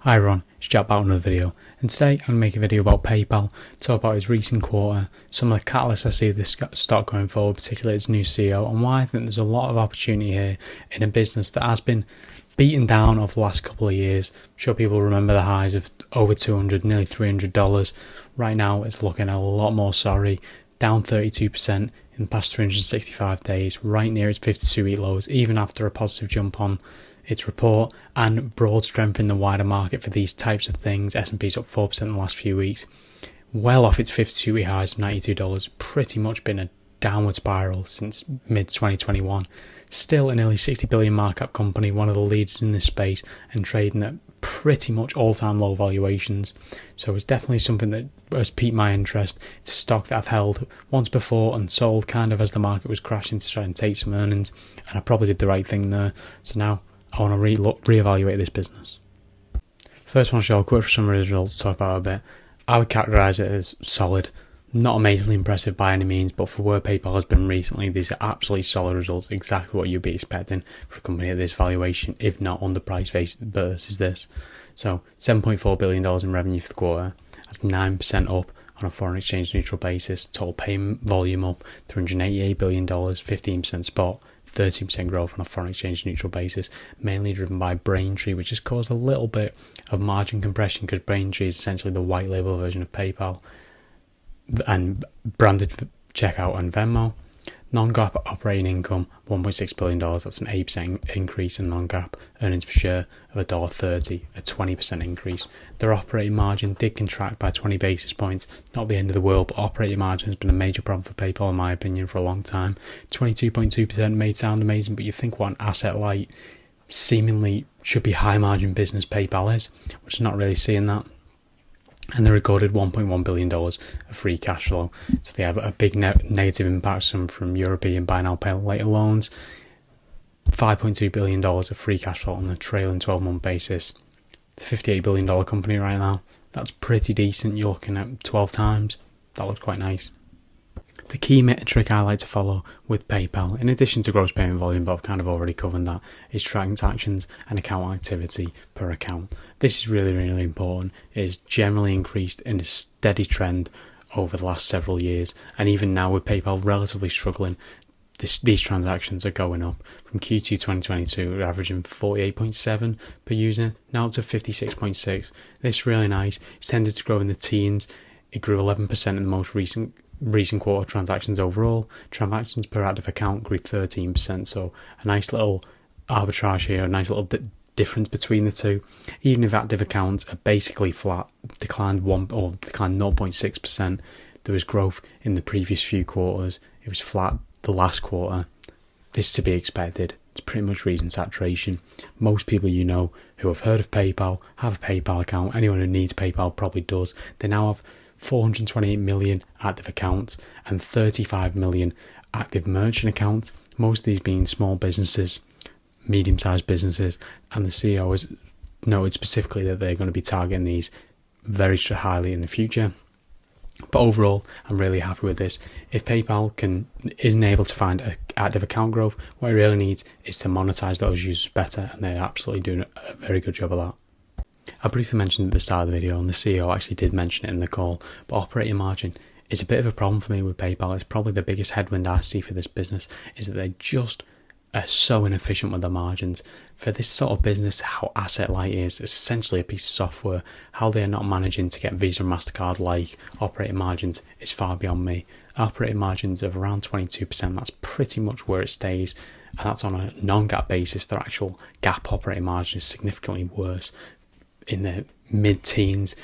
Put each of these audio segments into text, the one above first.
Hi everyone, it's Jack back with another video, and today I'm going to make a video about PayPal, talk about its recent quarter, some of the catalysts I see of this stock going forward, particularly its new CEO, and why I think there's a lot of opportunity here in a business that has been beaten down over the last couple of years. I'm sure people remember the highs of over $200, nearly $300. Right now it's looking a lot more sorry, down 32% in the past 365 days, right near its 52-week lows, even after a positive jump on its report and broad strength in the wider market for these types of things. S&P's up 4% in the last few weeks, well off its 52-week highs of $92, pretty much been a downward spiral since mid-2021. Still a nearly $60 billion market cap company, one of the leaders in this space and trading at pretty much all-time low valuations. So it's definitely something that has piqued my interest. It's a stock that I've held once before and sold kind of as the market was crashing to try and take some earnings, and I probably did the right thing there. So now I want to reevaluate this business. First, I want to show a quick summary of the results to talk about a bit. I would categorise it as solid, not amazingly impressive by any means, but for where PayPal has been recently, these are absolutely solid results, exactly what you'd be expecting for a company at this valuation, if not underpriced versus this. So $7.4 billion in revenue for the quarter, that's 9% up on a foreign exchange neutral basis, total payment volume up $388 billion, 15% spot, 13% growth on a foreign exchange neutral basis, mainly driven by Braintree, which has caused a little bit of margin compression because Braintree is essentially the white label version of PayPal and branded checkout and Venmo. Non-GAAP operating income $1.6 billion, that's an 8% increase in non-GAAP earnings per share of $1.30, a 20% increase. Their operating margin did contract by 20 basis points, not the end of the world, but operating margin has been a major problem for PayPal in my opinion for a long time. 22.2% may sound amazing, but you think what an asset light, seemingly should be high margin business PayPal is, which is not really seeing that. And they recorded $1.1 billion of free cash flow. So they have a big negative impact from European buy now pay later loans. $5.2 billion of free cash flow on the trailing 12-month basis. It's a $58 billion company right now. That's pretty decent. You're looking at 12 times. That looks quite nice. The key metric I like to follow with PayPal, in addition to gross payment volume, but I've kind of already covered that, is transactions and account activity per account. This is really, really important. It is generally increased in a steady trend over the last several years, and even now with PayPal relatively struggling, these transactions are going up. From Q2 2022, we're averaging 48.7 per user, now up to 56.6. This is really nice. It's tended to grow in the teens. It grew 11% in the most recent quarter transactions overall. Transactions per active account grew 13%, so a nice little arbitrage here, a nice little difference between the two. Even if active accounts are basically flat, declined 0.6%, there was growth in the previous few quarters. It was flat the last quarter. This is to be expected. It's pretty much reason saturation. Most people you know who have heard of PayPal have a PayPal account. Anyone who needs PayPal probably does. They now have 428 million active accounts and 35 million active merchant accounts, most of these being small businesses, medium-sized businesses, and the CEO has noted specifically that they're going to be targeting these very highly in the future. But overall, I'm really happy with this. If PayPal isn't able to find active account growth, what it really needs is to monetize those users better, and they're absolutely doing a very good job of that. I briefly mentioned at the start of the video, and the CEO actually did mention it in the call, but operating margin is a bit of a problem for me with PayPal. It's probably the biggest headwind I see for this business, is that they just are so inefficient with their margins. For this sort of business, how asset light is, it's essentially a piece of software. How they are not managing to get Visa and MasterCard like operating margins is far beyond me. Operating margins of around 22%, that's pretty much where it stays, and that's on a non-GAAP basis. Their actual GAAP operating margin is significantly worse, in the mid-teens,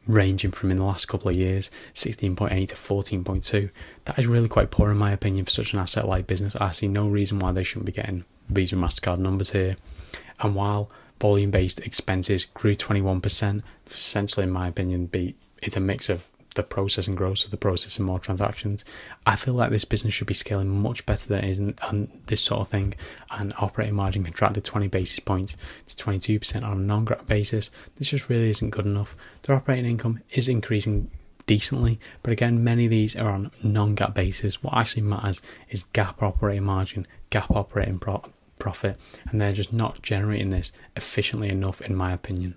ranging from in the last couple of years, 16.8 to 14.2. That is really quite poor in my opinion for such an asset-light business. I see no reason why they shouldn't be getting Visa and MasterCard numbers here. And while volume-based expenses grew 21%, essentially in my opinion, it's a mix of the processing growth, so the processing more transactions. I feel like this business should be scaling much better than it is on this sort of thing, and operating margin contracted 20 basis points to 22% on a non-GAAP basis. This just really isn't good enough. Their operating income is increasing decently, but again, many of these are on non-GAAP basis. What actually matters is GAAP operating margin, GAAP operating profit, and they're just not generating this efficiently enough in my opinion.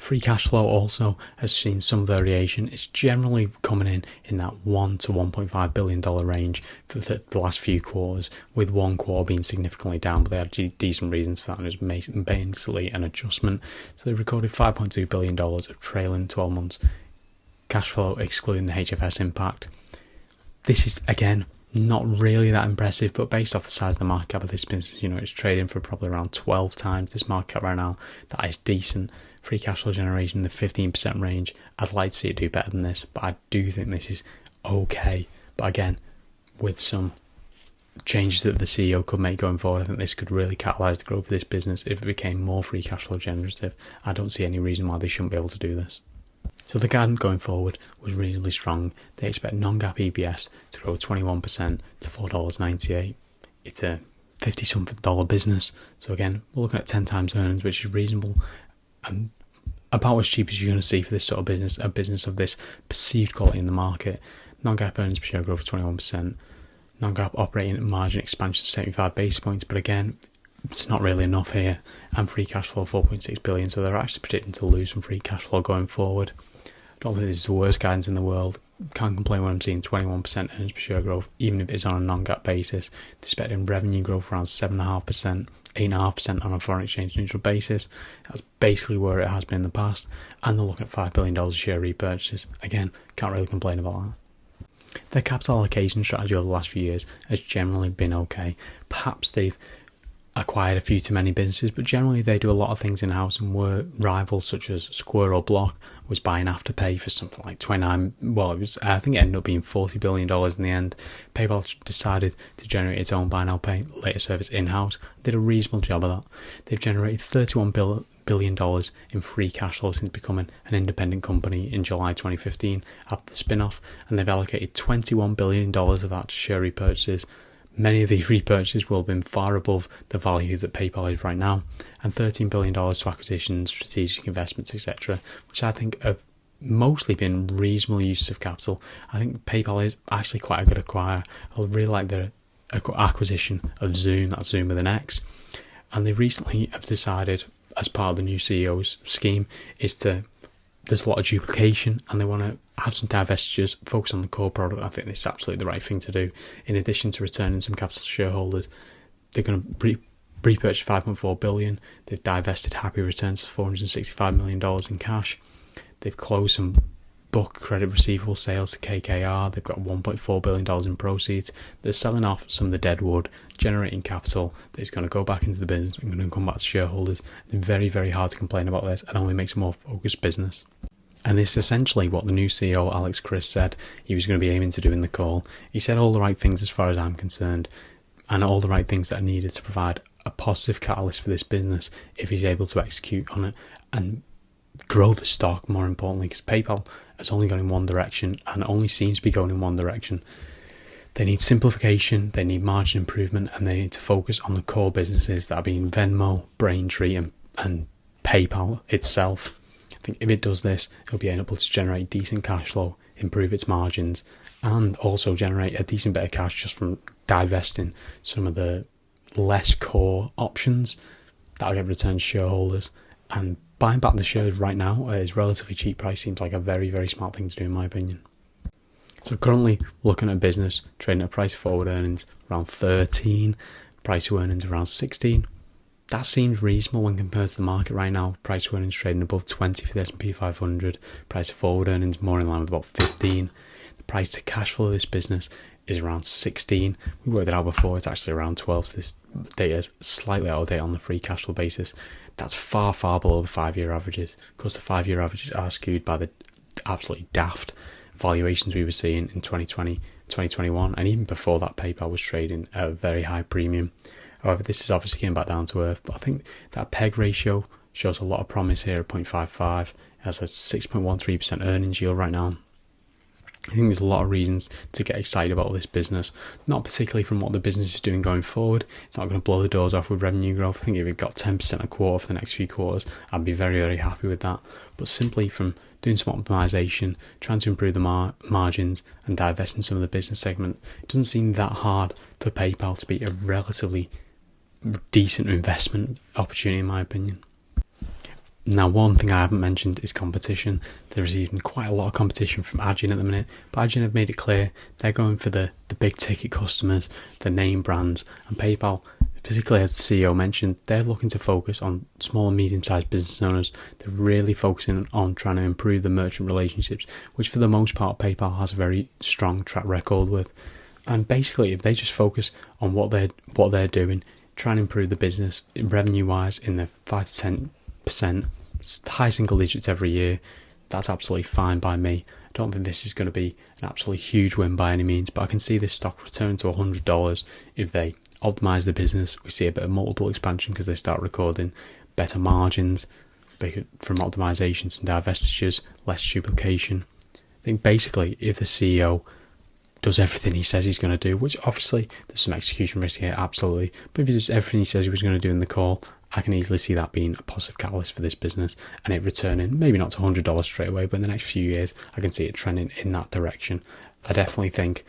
Free cash flow also has seen some variation. It's generally coming in that $1 to $1.5 billion range for the last few quarters, with one quarter being significantly down, but they had decent reasons for that, and it was basically an adjustment. So they recorded $5.2 billion of trailing 12 months cash flow, excluding the HFS impact. This is, again, not really that impressive, but based off the size of the market cap of this business, it's trading for probably around 12 times this market cap right now. That is decent. Free cash flow generation in the 15% range. I'd like to see it do better than this, but I do think this is okay. But again, with some changes that the CEO could make going forward, I think this could really catalyse the growth of this business if it became more free cash flow generative. I don't see any reason why they shouldn't be able to do this. So the guidance going forward was reasonably strong. They expect non-GAAP EPS to grow 21% to $4.98. It's a $50-something business. So again, we're looking at 10 times earnings, which is reasonable and about as cheap as you're going to see for this sort of business, a business of this perceived quality in the market. Non-GAAP earnings per share growth of 21%. Non-GAAP operating margin expansion of 75 basis points. But again, it's not really enough here. And free cash flow of $4.6 billion. So they're actually predicting to lose some free cash flow going forward. I don't think this is the worst guidance in the world. Can't complain when I'm seeing 21% earnings per share growth, even if it's on a non-GAAP basis. They're expecting revenue growth around 7.5%, 8.5% on a foreign exchange neutral basis. That's basically where it has been in the past. And they're looking at $5 billion of share repurchases. Again, can't really complain about that. Their capital allocation strategy over the last few years has generally been okay. Perhaps they've acquired a few too many businesses, but generally they do a lot of things in-house, and were rivals such as Square or Block was buying Afterpay for something like I think it ended up being $40 billion in the end. PayPal decided to generate its own buy now pay later service in-house, did a reasonable job of that. They've generated $31 billion in free cash flow since becoming an independent company in July 2015 after the spin-off, and they've allocated $21 billion of that to share repurchases. Many of these repurchases will have been far above the value that PayPal is right now, and $13 billion to acquisitions, strategic investments, etc., which I think have mostly been reasonable use of capital. I think PayPal is actually quite a good acquirer. I really like their acquisition of Zoom, that's Zoom with an X, and they recently have decided, as part of the new CEO's scheme, there's a lot of duplication, and they want to have some divestitures, focus on the core product. I think this is absolutely the right thing to do. In addition to returning some capital to shareholders, they're going to repurchase $5.4 billion. They've divested Happy Returns for $465 million in cash. They've closed some book credit receivable sales to KKR. They've got $1.4 billion in proceeds. They're selling off some of the dead wood, generating capital that is going to go back into the business and going to come back to shareholders. It's very, very hard to complain about this. It only makes a more focused business. And this is essentially what the new CEO, Alex Chris, said he was going to be aiming to do in the call. He said all the right things as far as I'm concerned, and all the right things that are needed to provide a positive catalyst for this business if he's able to execute on it and grow the stock, more importantly, because PayPal has only gone in one direction and only seems to be going in one direction. They need simplification, they need margin improvement, and they need to focus on the core businesses that are being Venmo, Braintree and PayPal itself. I think if it does this, it'll be able to generate decent cash flow, improve its margins, and also generate a decent bit of cash just from divesting some of the less core options that'll get returned to shareholders. And buying back the shares right now at its relatively cheap price seems like a very, very smart thing to do in my opinion. So currently looking at a business trading at price forward earnings around 13, price to earnings around 16. That seems reasonable when compared to the market right now. Price to earnings trading above 20 for the S&P 500. Price to forward earnings more in line with about 15. The price to cash flow of this business is around 16. We worked it out before, it's actually around 12. So this data is slightly out of date on the free cash flow basis. That's far, far below the 5-year averages. Of course, the 5-year averages are skewed by the absolutely daft valuations we were seeing in 2020, 2021, and even before that, PayPal was trading at a very high premium. However, this is obviously getting back down to earth, but I think that PEG ratio shows a lot of promise here at 0.55. It has a 6.13% earnings yield right now. I think there's a lot of reasons to get excited about this business, not particularly from what the business is doing going forward. It's not going to blow the doors off with revenue growth. I think if it got 10% a quarter for the next few quarters, I'd be very, very happy with that. But simply from doing some optimization, trying to improve the margins and divesting some of the business segment, it doesn't seem that hard for PayPal to be a relatively decent investment opportunity in my opinion. Now, one thing I haven't mentioned is competition. There is even quite a lot of competition from Adyen at the minute, but Adyen have made it clear they're going for the big ticket customers, the name brands, and PayPal, particularly as the CEO mentioned, they're looking to focus on small and medium-sized business owners. They're really focusing on trying to improve the merchant relationships, which for the most part PayPal has a very strong track record with. And basically, if they just focus on what they're doing, try and improve the business revenue-wise in the 5 to 10%, high single digits every year, that's absolutely fine by me. I don't think this is going to be an absolutely huge win by any means, but I can see this stock return to $100 if they optimize the business. We see a bit of multiple expansion because they start recording better margins from optimizations and divestitures, less duplication. I think basically if the CEO does everything he says he's going to do, which obviously there's some execution risk here, absolutely, but if he does everything he says he was going to do in the call, I can easily see that being a positive catalyst for this business and it returning, maybe not to $100 straight away, but in the next few years I can see it trending in that direction. I definitely think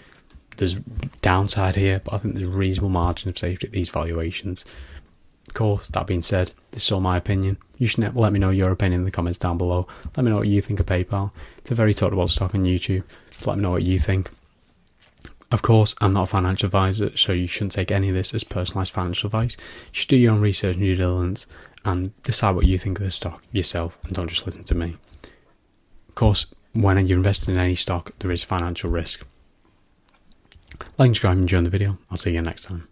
there's downside here, but I think there's a reasonable margin of safety at these valuations. Of course, that being said, this is all my opinion. You should let me know your opinion in the comments down below. Let me know what you think of PayPal. It's a very talked about stock on YouTube, so let me know what you think. Of course, I'm not a financial advisor, so you shouldn't take any of this as personalised financial advice. You should do your own research and due diligence and decide what you think of the stock yourself and don't just listen to me. Of course, when you're investing in any stock, there is financial risk. Like and subscribe and enjoy the video. I'll see you next time.